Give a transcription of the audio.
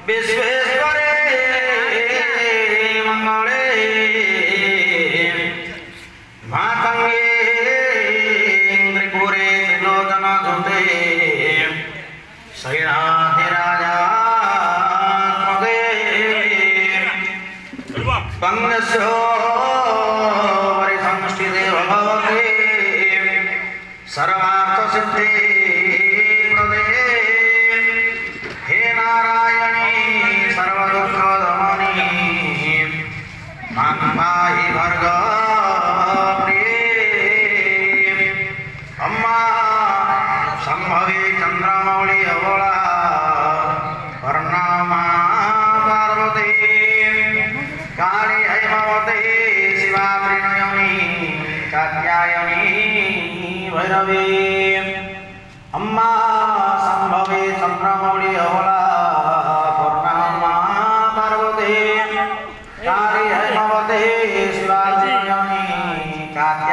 विश्वेश्वरे मंगले मातंगे त्रिपुरे त्रिलोचन जुते शैलाधिराजात्मके पंगस्यो परिसंष्टिते भगवते सर्वार्थ सिद्धि प्रदे हे नारायणी सर्वदुःख दमनी माहि भर्ग प्रिये अम्मा संभवे चंद्रमौली अवला वर्णमा पार्वती काली हैमवती शिवा त्रिनयनी कात्यायनी भैरवी अम्मा संभवे चंद्रमौली अवला वर्णमा पार्वती काली हैमवती शिवा त्रिनयनी कात्यायनी